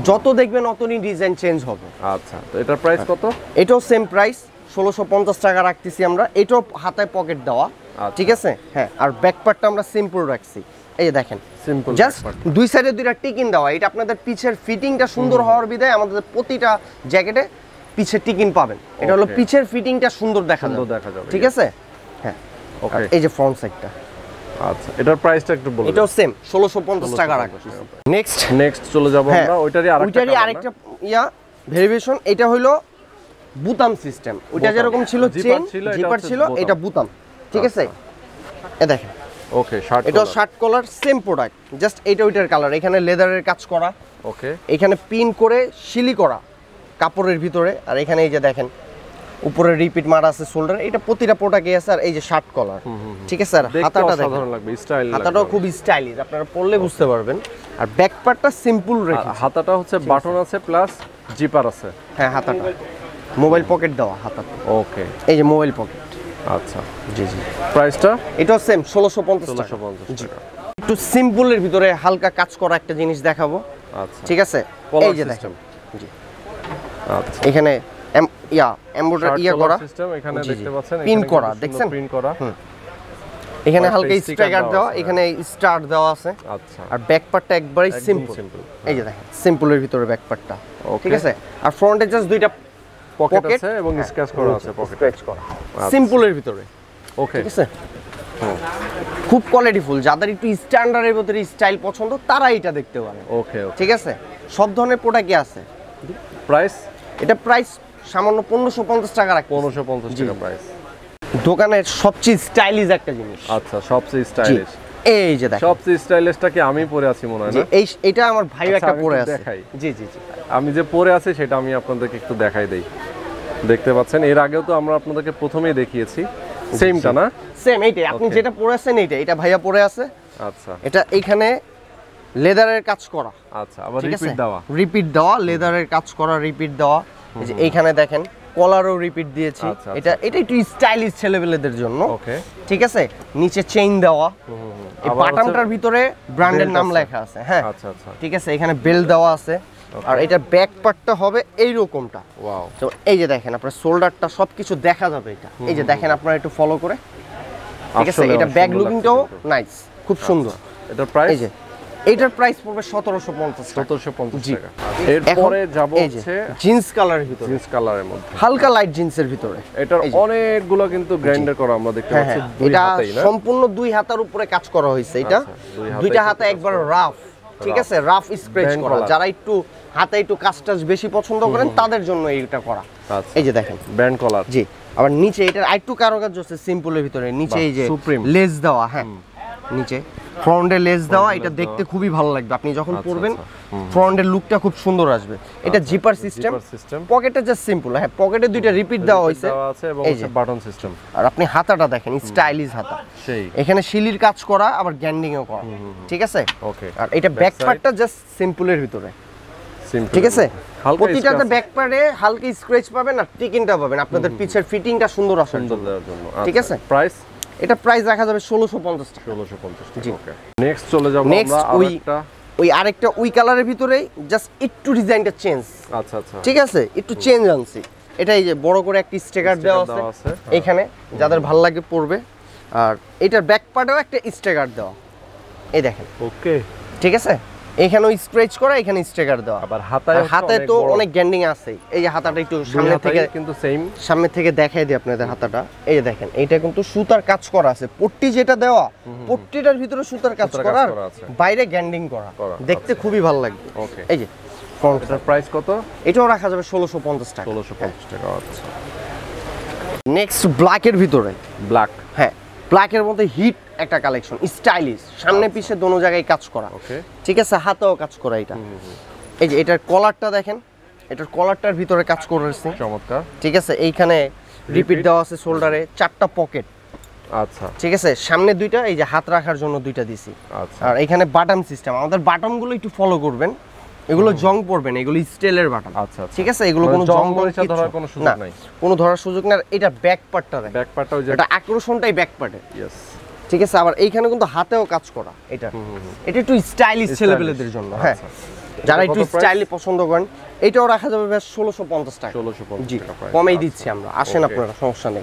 যত দেখবেন অতই ডিজাইন চেঞ্জ হবে। আচ্ছা, তো এটার প্রাইস কত? এটাও সেম প্রাইস, 1650 টাকা রাখতেছি আমরা। এটাও হাতায় পকেট দেওয়া। আচ্ছা। ঠিক আছে, হ্যাঁ, আর ব্যাক পার্টটা আমরা সিম্পল রাখছি। এই যে দেখেন, সিম্পল, জাস্ট দুই সাইডে দুইটা টিকিন দেওয়া। এটা আপনাদের পিছের ফিটিংটা সুন্দর হওয়ার বিধায় আমাদের প্রতিটা জ্যাকেটে পিছের টিকিন পাবেন। এটা হলো Okay. পিছের ফিটিংটা সুন্দর দেখা সুন্দর যাবে। দেখা যাবে। ঠিক আছে, হ্যাঁ। ওকে, আর এই যে ফ্রন্ট সাইডটা, আচ্ছা, এটার প্রাইসটা একটু বলুন। এটাও সেম 1650 টাকা রাখছি। নেক্সট নেক্সট চলে যাব হ্যাঁ, আমরা, ওইটারই আরেকটা ভেরিয়েশন। এটা হলো বুতাম সিস্টেম। ওইটা বোতাম। যেরকম ছিল জিপার চেন, ছিল, এটা জিপার হচ্ছে ছিল, বোতাম। এটা বুতাম। ঠিক আছে, এ দেখেন, ওকে, শার্ট এটাও shirt collar, same product, just এটা ওইটার কালার। এখানে লেদারের কাজ করা, ওকে, এখানে পিন করে শিলি করা কাপড়ের ভিতরে। আর এখানে এই যে দেখেন উপরে রিপিট মারা আছে শোল্ডার, এটা প্রতিটা প্রোডাক্টে আছে। আর এই যে শার্ট কলার। ঠিক আছে, আর দেখতে হাতাটা দেখেন, অসাধারণ লাগবে, স্টাইল লাগবে। হাতাটাও খুব স্টাইলিশ, আপনারা পরলে বুঝতে পারবেন। আর ব্যাক পার্টটা সিম্পল রেখে, হাতাটা হচ্ছে বাটন আছে প্লাস জিপার আছে। হ্যাঁ হাতাটা মোবাইল পকেট দেওয়া হাতাতে। ওকে, এই যে মোবাইল পকেট। আচ্ছা, জি জি। প্রাইসটা এটাও সেম 1650 টাকা। 1650 টাকা। একটু সিম্পলের ভিতরে হালকা কাজ করা একটা জিনিস দেখাবো। আচ্ছা, ঠিক আছে, এই যে দেখেন। জি, আচ্ছা, এখানে এমব্রয়ডারি করা সিস্টেম এখানে জি, জি। দেখতে পাচ্ছেন, পিন এখানে করা, কিন্তু দেখছেন? পিন করা। এখানে কয়েকটা হালকা sticker স্ট্রাইকার দেওয়া দেওয়া, আছে। এখানে স্টার দেওয়া আছে। আচ্ছা, আর ব্যাক পার্টটা একবারই একদম সিম্পল। simple। এই যে দেখেন সিম্পলের ভিতরে ব্যাক পার্টটা। Okay. ঠিক আছে, আর ফ্রন্টে জাস্ট দুইটা পকেট pocket, আছে এবং স্ক্র্যাচ করা আছে পকেটে। স্ক্র্যাচ করা সিম্পলের ভিতরে। ওকে, ঠিক আছে, খুব কোয়ালিটিফুল। যাদের একটু স্ট্যান্ডার্ডের ভিতরে স্টাইল পছন্দ তারা এটা দেখতে পারেন। ওকে, ঠিক আছে, সব ধরনের প্রোডাক্টই আছে। প্রাইস এটা প্রাইস সামান্য 1550 টাকা রাখি। 1550 টাকা প্রাইস। দোকানের সবচেয়ে স্টাইলিশ একটা জিনিস। আচ্ছা, সবচেয়ে স্টাইলিশ। এই যে দেখেন, সবচেয়ে স্টাইলিশটা কি আমি পরে আছি মনে হয় জি, না? এটা আমার ভাই আচ্ছা, একটা আমি পরে একটু আছে। দেখাই। জি জি জি। আমি যে পরে আছি সেটা আমি আপনাদেরকে একটু দেখাই দেই। দেখতে পাচ্ছেন, এর আগেও তো আমরা আপনাদেরকে প্রথমেই দেখিয়েছি সেমটা না? সেম এইটাই, আপনি Okay. যেটা পরে আছেন এটা ভাইয়া পরে আছে। আচ্ছা, এটা এইখানে লেদারের কাজ করা। আচ্ছা, আবার ঠিক আছে, রিপিট দেওয়া। রিপিট দেওয়া, লেদারের কাজ করা, রিপিট দেওয়া। এই যে এইখানে দেখেন কলারও রিপিট দিয়েছি। আচ্ছা, এটা একটু স্টাইলিশ ছেলেবেলেদের জন্য। ওকে, ঠিক আছে, নিচে চেইন দেওয়া, এই আবার বাটামটার ভিতরে ব্র্যান্ডের belt নাম আছে। লেখা আছে। হ্যাঁ আচ্ছা, আচ্ছা, ঠিক আছে, এখানে বেল্ট দেওয়া আছে। আর এটা ব্যাক পার্টটা হবে এই রকমটা। ওয়াও, তো এই যে দেখেন আপনার শোল্ডারটা সবকিছু দেখা যাবে এটা। এই যে দেখেন আপনারা একটু ফলো করে। ঠিক আছে, আসলে এটা অনেক ব্যাক সুন্দর লুকিংটাও লাগছে কিন্তু। নাইস, খুব সুন্দর। এটার প্রাইস এই যে এইটার প্রাইস পড়বে 1750 টাকা। 1750 জি। টাকা। এরপরে যাব এই যে হচ্ছে জিন্স কালারের ভিতরে, জিন্স কালারের মধ্যে। হালকা লাইট জিন্সের ভিতরে। এটার এই যে। অনেকগুলো কিন্তু গ্রাইন্ডার করা আমরা দেখতে হ্যাঁ পাচ্ছি। হ্যাঁ, দুই এটা হাতেই না? সম্পূর্ণ দুই হাতার উপরে কাজ করা হয়েছে। এটা আচ্ছা, দুই হাতায় দুইটা কিন্তু হাতে কাজ একবার করা। রাফ। ঠিক আছে, রাফ স্ক্র্যাচ Band করা। collar। যারা একটু হাতে একটু কাজ টাজ বেশি পছন্দ করেন তাদের জন্য এইটা করা। আচ্ছা, এই যে দেখেন, ব্যান্ড কলার। জি। আবার নিচে এটার আরেকটু কারুকাজ আছে সিম্পলের ভিতরে। নিচে বাহ, এই যে Supreme। লেস দেওয়া। হ্যাঁ, নিচে ফ্রন্টে লেস দেওয়া। এটা লেস দেখতে দেওয়া। খুবই ভালো লাগবে, আপনি যখন আচ্ছা, পরবেন আচ্ছা। ফ্রন্টের লুকটা খুব সুন্দর আসবে। এটা জিপার সিস্টেম, জিপার সিস্টেম। পকেটে জাস্ট সিম্পল। হ্যাঁ, পকেটে দুইটা রিপিট দেওয়া হয়েছে। দেওয়া আছে এবং এই যে বাটন সিস্টেম। আর আপনি হাতাটা দেখেন, স্টাইলিশ হাতা। সেই এখানে শিলির কাজ করা, আবার গ্যান্ডিংও করা। ঠিক আছে, ওকে, আর এটা Back ব্যাক side। পার্টটা জাস্ট সিম্পলের ভিতরে। সিম্পল। ঠিক আছে, হালকা প্রতিটাতে scratch ব্যাক পার্টে হালকা স্ক্র্যাচ পাবেন আর টিকিনটা পাবেন আপনাদের পিছের ফিটিংটা সুন্দর আসার সুন্দর জন্য। দেওয়ার জন্য। ঠিক আচ্ছা, আছে। প্রাইস এটা প্রাইস রাখা যাবে 1650 টাকা। 1650 জি। টাকা। ওকে, নেক্সট চলে যাব Next আমরা ওই- আরেকটা। ওই আরেকটা ওই কালারের ভিতরেই জাস্ট একটু ডিজাইনটা চেঞ্জ। আচ্ছা, আচ্ছা, ঠিক আছে, একটু চেঞ্জ আনছি। এটা এই যে বড় করে একটা স্টিকার দেওয়া দেওয়া আছে আছে। এখানে, যাদের ভালো লাগে পড়বে। আর এটার ব্যাক পার্টেও একটা স্টিকার দেওয়া। এই দেখেন, ওকে, ঠিক আছে, এখানেও স্ক্র্যাচ করা, এখানে স্টিকার দেওয়া। আবার হাতায় আর হাতে তো অনেক গ্যান্ডিং আছে। এই যে হাতাটা একটু সামনে থেকে কিন্তু সেম। সামনে থেকে দেখাই দিই আপনাদের হাতাটা। এই যে দেখেন, এইটা কিন্তু সুতার কাজ করা আছে। পট্টি যেটা দেওয়া, পট্টিটার ভিতরে সুতার কাজ সুতার করা, কাজ আর করা আছে। বাইরে গ্যান্ডিং করা। করা, দেখতে খুবই ভালো লাগবে। ওকে, এই যে ফ্রন্ট, এটার প্রাইস কত? এটাও রাখা যাবে 1650 টাকা। 1650 টাকা। আচ্ছা, নেক্সট ব্ল্যাকের ভিতরে। ব্ল্যাক। হ্যাঁ, ব্ল্যাকের মধ্যে হিট একটা কালেকশন, স্টাইলিশ, সামনে পিছে দোনো জায়গায় কাজ করা। ওকে, ঠিক আছে, হাতেও কাজ করা এটা। এই যে এটার কলারটা দেখেন, এটার কলারটার ভিতরে কাজ করেছে। চমৎকার। ঠিক আছে, এইখানে রিপিট দেওয়া আছে শোল্ডারে, 4টা পকেট। আচ্ছা, ঠিক আছে, সামনে দুইটা, এই যে হাত রাখার জন্য দুইটা দিছি। আচ্ছা, আর এখানে বাটন সিস্টেম। আমাদের বাটনগুলো একটু ফলো করবেন, এগুলো জং পড়বে না, এগুলো স্টিলের বাটন। আচ্ছা, আচ্ছা। ঠিক আছে, এগুলো মানে কোনো জং জং মরিচা ধরার কোনো সুযোগ নাই। কোনো ধরার সুযোগ না। আর এটা ব্যাক পার্টটা দেখেন, ব্যাক পার্টটা ওই যে। এটা আকর্ষণটাই ব্যাক পার্টে। ইয়েস। ঠিক আছে, আবার এইখানে কিন্তু হাতেও কাজ করা। এটা একটু স্টাইলিশ ছেলেপেলেদের জন্য। হ্যাঁ, যারা একটু কত price? স্টাইলি পছন্দ করেন, এটাও রাখা যাবে বেশ 1650 টাকা। 1650 জি, টাকা price। কমেই দিচ্ছি আমরা, আসেন Okay. আপনারা, সমস্যা নেই।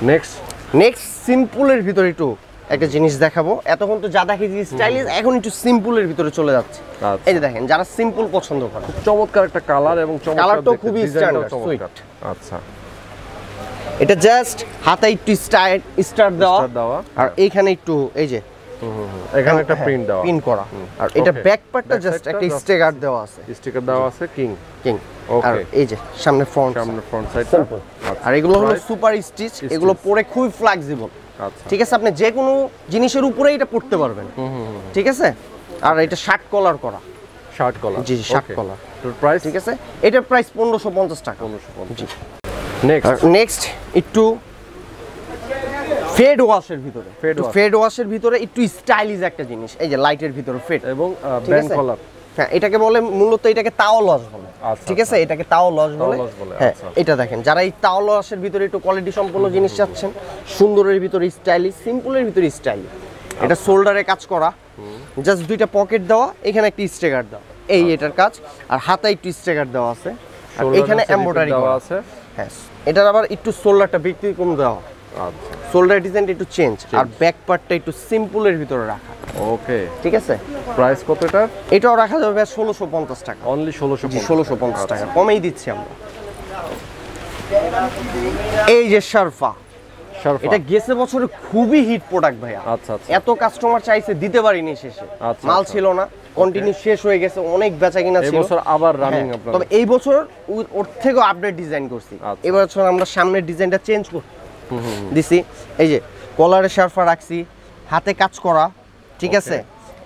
নেক্সট। নেক্সট সিম্পলের ভিতরে একটু একটা জিনিস দেখাবো। এতক্ষণ তো যা দেখেছি স্টাইলিশ, এখন একটু সিম্পলের ভিতরে চলে যাচ্ছে। আচ্ছা। এই যে দেখেন, যারা সিম্পল পছন্দ করে, চমৎকার একটা কালার এবং চমৎকার কালারটাও দেখতে, খুবই ডিজাইনটাও standard, চমৎকার। আচ্ছা, এটা জাস্ট হাতে একটু স্টার দেওয়া, Star দেওয়া। আর এইখানে একটু এই যে এখানে একটা প্রিন্ট দেওয়া। পিন করা। আর এটা Okay. ব্যাক পার্টটা Back জাস্ট side টা একটা just- স্টিকার দেওয়া আছে, স্টিকার দেওয়া আছে কিং। কিং। Okay. আর এই যে সামনে ফ্রন্ট, সামনে ফ্রন্ট সাইডটা। আর এগুলো হলো Price? Super stitch. এগুলো পরে খুবই ফ্লেক্সিবল। আচ্ছা, ঠিক আছে, আপনি যে কোনো জিনিসের উপরে এটা পড়তে পারবেন। ঠিক আছে, আর এটা শার্ট কলার করা। Shirt collar. জি, শার্ট কলার। তো প্রাইস ঠিক আছে, এটার প্রাইস 1550 টাকা। 1550। জি। নেক্সট। আর নেক্সট একটু ফেড ওয়াশের ভিতরে, Fade wash। ফেড ওয়াশের ভিতরে একটু স্টাইলিশ একটা জিনিস। এই যে লাইটের ভিতরে ফেড এবং ঠিক ব্যান্ড আছে? কলার। হ্যাঁ এটাকে বলে মূলত এটাকে তাও লস বলে, আচ্ছা, ঠিক আছে, এটাকে তাও লস বলে। লস বলে, হ্যাঁ আচ্ছা। এটা দেখেন, যারা এই তাও লসের ভিতরে একটু কোয়ালিটি সম্পন্ন জিনিস চাচ্ছেন, সুন্দরের ভিতরে স্টাইলিশ, সিম্পলের ভিতরে স্টাইলিশ, এটা শোল্ডারে কাজ করা, জাস্ট দুইটা পকেট দেওয়া, এখানে একটা স্টিকার দেওয়া, এই এটার কাজ, আর হাতে একটু স্টিকার দেওয়া আছে, আর এখানে এমব্রয়ডারি দেওয়া করা আছে। হ্যাঁ এটার আবার একটু শোল্ডারটা ব্যতিক্রম দেওয়া, আচ্ছা শোল্ডার ডিজাইনটা একটু চেঞ্জ, আর ব্যাক পার্টটা একটু সিম্পলের ভিতরে রাখা। ওকে, ঠিক আছে, প্রাইস কত এটা? এটাও রাখা যাবে 1650 টাকা, অনলি 1650 1650 টাকা কমেই দিচ্ছি আমরা। এই যে শারফা, শারফা, এটা গেছে বছরে খুবই হিট প্রোডাক্ট ভাইয়া। আচ্ছা আচ্ছা এত কাস্টমার চাইছে, দিতে পারিনি শেষে, আচ্ছা, মাল আচ্ছা। ছিল না, কন্টিনিউ শেষ হয়ে গেছে, অনেক বেচা কিনা এই ছিল। বছর আবার রানিং হ্যাঁ, আপনারা। তবে এই বছর ওর থেকেও আপডেট ডিজাইন করছি। আচ্ছা। এবছর আমরা সামনের ডিজাইনটা চেঞ্জ দিছি। এই যে কলারে শারফা রাখছি, হাতে কাজ করা, ঠিক আছে,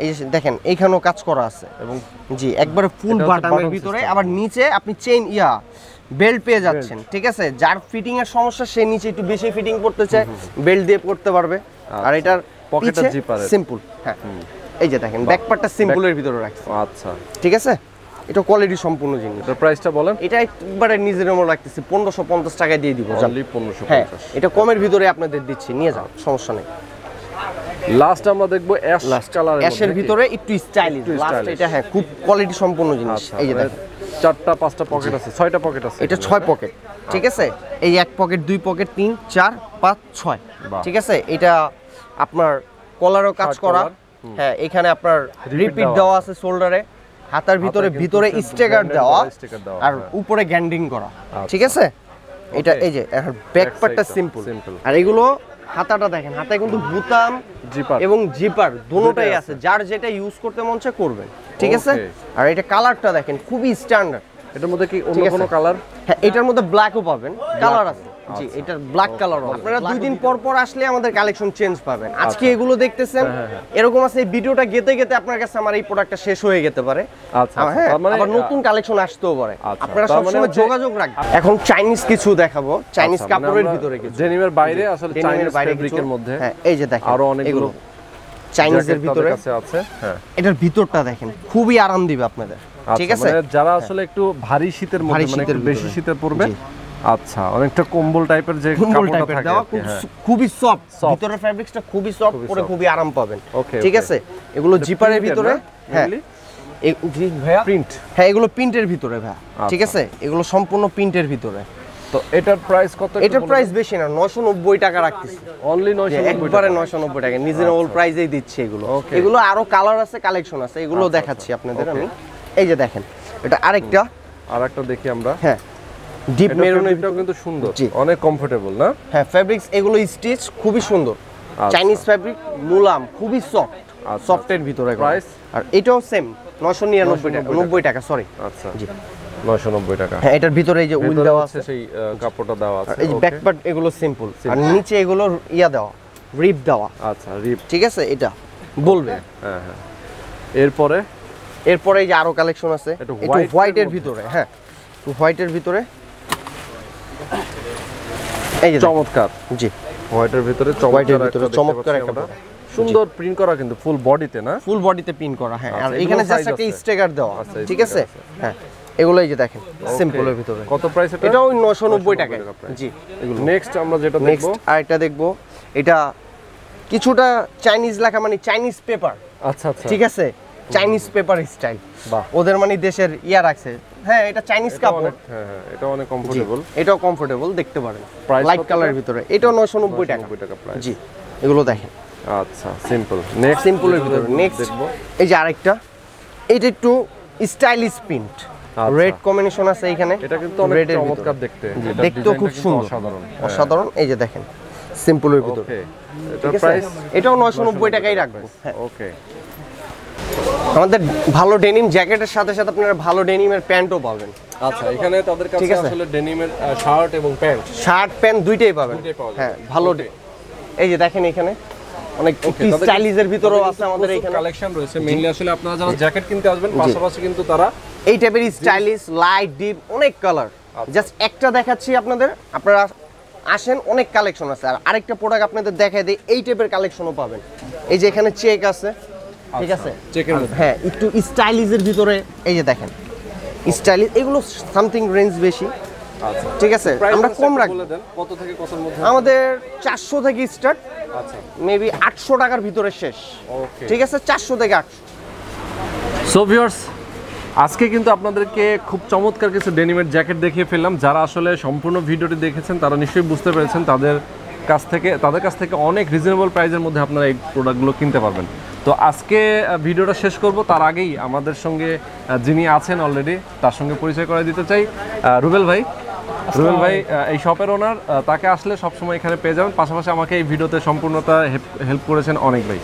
এই যে দেখেন এইখানেও কাজ করা আছে, এবং জি একবারে ফুল এটা হচ্ছে বাটামের button ভিতরে, system। আবার নিচে আপনি চেইন বেল্ট পেয়ে যাচ্ছেন, ঠিক আছে, যার ফিটিং এর সমস্যা সে নিচে একটু বেশি ফিটিং করতে চায়, বেল্ট দিয়ে পড়তে পারবে। আর এটার পকেটটা পিছে জিপারের। সিম্পল, হ্যাঁ এই যে দেখেন ব্যাক পার্টটা সিম্পলের ভিতরে রাখছি, আচ্ছা, ঠিক আছে, এটা কোয়ালিটি সম্পূর্ণ জিনিস। এটার প্রাইসটা বলেন। এটা একবারে নিজের মতো রাখতেছি, 1550 টাকায় দিয়ে দিব। অনলি হ্যাঁ 1550। এটা কমের ভিতরে আপনাদের দিচ্ছি, নিয়ে যান, সমস্যা নেই। লাস্ট আমরা দেখবো অ্যাশ কালারের অ্যাশের ভিতরে একটু স্টাইলিশ, একটু লাস্ট stylish। এটা হ্যাঁ খুব কোয়ালিটি সম্পন্ন জিনিস। আচ্ছা, এই যে মানে দেখেন 4টা 5টা পকেট আছে, 6টা পকেট আছে, এটা 6 পকেট, ঠিক আছে, এই 1 পকেট 2 পকেট 3 4 5 6, বাহ। ঠিক আছে। এটা আপনার কলারও কাজ Shirt করা, collar, হ্যাঁ এখানে আপনার রিপিট দেওয়া দেওয়া আছে শোল্ডারে, হাতার ভিতরে কিন্তু ভিতরে হচ্ছে স্টিকার branded দেওয়া, করা sticker দেওয়া, আর হ্যাঁ। উপরে গ্যান্ডিং করা, আচ্ছা। ঠিক আছে। এটা Okay. এই যে ব্যাক পার্টটা side টা সিম্পল, simple। আর এগুলো হাতাটা দেখেন, হাতায় কিন্তু বুতাম জিপার এবং জিপার দুটোটাই দুটোই আছে, যার যেটা ইউজ করতে মন চায় করবেন, ঠিক আছে। Okay. আর এটা কালারটা দেখেন খুবই স্ট্যান্ডার্ড। এটার মধ্যে কি অন্য ঠিক আছে। কোনো কালার? হ্যাঁ এটার মধ্যে ব্ল্যাকও পাবেন, কালার আছে, জি এটা ব্ল্যাক কালার। আপনারা 2 দিন পর পর আসলে আমাদের কালেকশন চেঞ্জ পাবেন। আজকে এগুলো দেখতেছেন, এরকম আছে এই ভিডিওটা গেতে গেতে আপনার কাছে আমার এই প্রোডাক্টটা শেষ হয়ে যেতে পারে। আচ্ছা, হ্যাঁ তার মানে আবার নতুন কালেকশন আসতেও পারে, আচ্ছা, আপনারা তার মানে সবসময় হচ্ছে- যোগাযোগ রাখবেন। এখন চাইনিজ কিছু দেখাবো, চাইনিজ আচ্ছা, মানে কাপড়ের আমরা ভিতরে কিছু, ডেনিমের বাইরে আসলে Denim এর চাইনিজ বাইরে ফেব্রিকের কিছু, মধ্যে হ্যাঁ এই যে দেখেন আরো অনেকগুলো এগুলো চাইনিজের জ্যাকেট ভিতরে, তাদের কাছে আছে। হ্যাঁ, এটার ভিতরটা দেখেন খুবই আরাম দিবে আপনাদের, ঠিক আচ্ছা, আছে। মানে যারা আসলে একটু ভারী শীতের মধ্যে, ভারী মানে একটু শীতের বেশি ভিতরে। শীতের পড়বে, জি। আচ্ছা, অনেকটা কম্বল টাইপের যে কম্বল কাপড়টা টাইপের থাকে দেওয়া, আর কি, হ্যাঁ। খুবই সফট, Soft। ভিতরের ফ্যাব্রিক্সটা খুবই সফট, খুবই পরে soft। খুবই আরাম পাবেন, Okay, ঠিক okay। আছে। এগুলো জিপারের printed ভিতরে, না? হ্যাঁ Mainly? জি ভাইয়া, প্রিন্ট। হ্যাঁ এগুলো প্রিন্টের ভিতরে ভাইয়া, ঠিক আছে, এগুলো সম্পূর্ণ প্রিন্টের ভিতরে। তো এটার প্রাইস কত? এটার প্রাইস বেশি না, 990 টাকা রাখতেছি, অনলি 990 একবারে 990 টাকা রিজনেবল প্রাইসেই দিচ্ছি এগুলো। Okay। এগুলো আরো কালার আছে, কালেকশন আছে, এগুলো দেখাচ্ছি আপনাদের আমি। এই যে দেখেন এটা আরেকটা, আর একটা দেখি আমরা। হ্যাঁ ডিপ এটা মেরুনের ফেব্রিকটাও কিন্তু সুন্দর, জি। অনেক কমফোর্টেবল না? হ্যাঁ ফ্যাব্রিক্স এগুলো স্টিচ খুবই সুন্দর, চাইনিজ ফ্যাব্রিক, মুলাম, খুবই সফট, আচ্ছা, সফটের ভিতরে। Price? আর এটাও সেম 999 টাকা, 90 টাকা, সরি। আচ্ছা, জি 990 টাকা। হ্যাঁ এটার ভিতরে এই যে উইল ভেতরে দেওয়া হচ্ছে আছে, সেই কাপড়টা দেওয়া আছে। এই যে okay। ব্যাক পার্ট এগুলো সিম্পল, আর নিচে এগুলো ইয়া দেওয়া, রিপ দেওয়া, আচ্ছা, রিপ, ঠিক আছে। এটা বলবে হ্যাঁ হ্যাঁ। এরপরে এরপরে এই যে আরো কালেকশন আছে, একটু একটু white হোয়াইটের এর ভিতরে, হ্যাঁ একটু হোয়াইটের ভিতরে, এই যে চমৎকার জি হোয়াইটের ভিতরে হোয়াইটের চমৎকার ভিতরে একটা চমৎকার একটা আমরা। সুন্দর প্রিন্ট করা কিন্তু ফুল বডিতে না? ফুল বডিতে পিন করা, হ্যাঁ। আর আচ্ছা, এখানে এগুলো জাস্ট size একটা আছে? স্টিকার দেওয়া, আচ্ছা, ঠিক আছে, sticker আছে। হ্যাঁ এগুলো এই যে দেখেন সিম্পলের ভিতরে। কত প্রাইস এটা? এটা ওই 990 টাকায়, price। জি। এগুলো নেক্সট আমরা যেটা নেক্সট দেখবো, আরেকটা দেখবো, এটা কিছুটা চাইনিজ লেখা, মানে চাইনিজ পেপার, আচ্ছা আচ্ছা, ঠিক আছে, চাইনিজ পেপার স্টাইল, বাহ। ওদের মানে দেশের ইয়া রাখছে, হ্যাঁ এটা চাইনিজ এটা কাপড়, অনেক, হ্যাঁ হ্যাঁ, এটা অনেক কমফোর্টেবল। এটাও কমফোর্টেবল, দেখতে পারেন Price লাইট কত কালারের এটা? ভিতরে, এটাও 990 টাকা, 990 টাকা প্রাইস। জি। এগুলো দেখেন আচ্ছা, সিম্পল। নেক্সট সিম্পলের ভিতরে। নেক্সট দেখবো, এই যে আরেকটা, এটা একটু স্টাইলিশ প্রিন্ট, রেড কম্বিনেশন আছে এখানে, এটা কিন্তু অনেক red এর চমৎকার ভিতরে। দেখতে, জি, এটার দেখতেও খুব ডিজাইনটা কিন্তু সুন্দর, অসাধারণ। অসাধারণ। এই যে দেখেন সিম্পলের ভিতরে, ওকে, ঠিক এটার আছে? প্রাইস এটাও 990 টাকাই রাখবো, হ্যাঁ। ওকে। আমাদের ভালো ডেনিম জ্যাকেটের সাথে সাথে আপনারা ভালো ডেনিমের প্যান্টও পাবেন, আচ্ছা, এখানে তাদের ঠিক কাছে আছে। আসলে ডেনিমের শার্ট এবং প্যান্ট শার্ট প্যান্ট দুইটাই পাবেন, দুইটাই পাওয়া যাবে। হ্যাঁ ভালো। এই যে দেখেন এখানে অনেক স্টাইলিশের ভিতরেও আছে আমাদের এখানে, কালেকশন রয়েছে। মেইনলি আসলে আপনারা যারা জ্যাকেট কিনতে আসবেন, পাশাপাশি কিন্তু তারা এই টাইপের স্টাইলিশ লাইট ডিপ অনেক কালার, জাস্ট একটা দেখাচ্ছি আপনাদের, আপনারা আসেন, অনেক কালেকশন আছে। আর আরেকটা প্রোডাক্ট আপনাদের দেখাই দিই, এই টাইপের কালেকশনও পাবেন। এই যে এখানে চেক আছে, ঠিক আছে চেকের মধ্যে। হ্যাঁ একটু স্টাইলিশের ভিতরে এই যে দেখেন স্টাইলিশ এগুলো সামথিং রেঞ্জ বেশি আচ্ছা ঠিক আছে আমরা কম রাখবো বলে দেন কত থেকে কতর মধ্যে আমাদের 400 থেকে স্টার্ট আচ্ছা মেবি 800 টাকার ভিতরে শেষ ওকে ঠিক আছে 400 থেকে 800 সো ভিউয়ার্স আজকে কিন্তু আপনাদেরকে খুব চমৎকার কিছু ডেনিমের জ্যাকেট দেখিয়ে ফেললাম যারা আসলে সম্পূর্ণ ভিডিওটি দেখেছেন তারা নিশ্চয়ই বুঝতে পেরেছেন তাদের কাছ থেকে অনেক রিজনেবল প্রাইসের মধ্যে আপনারা এই প্রোডাক্টগুলো কিনতে পারবেন তো আজকে ভিডিওটা শেষ করব তার আগেই আমাদের সঙ্গে যিনি আছেন অলরেডি তার সঙ্গে পরিচয় করে দিতে চাই রুবেল ভাই এই শপের ওনার তাকে আসলে সবসময় এখানে পেয়ে যাবেন পাশাপাশি আমাকে এই ভিডিওতে সম্পূর্ণতা হেল্প করেছেন অনেক ভাই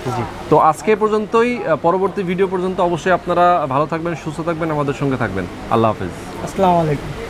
তো আজকে পর্যন্তই পরবর্তী ভিডিও পর্যন্ত অবশ্যই আপনারা ভালো থাকবেন সুস্থ থাকবেন আমাদের সঙ্গে থাকবেন আল্লাহ হাফেজ আসসালামু আলাইকুম।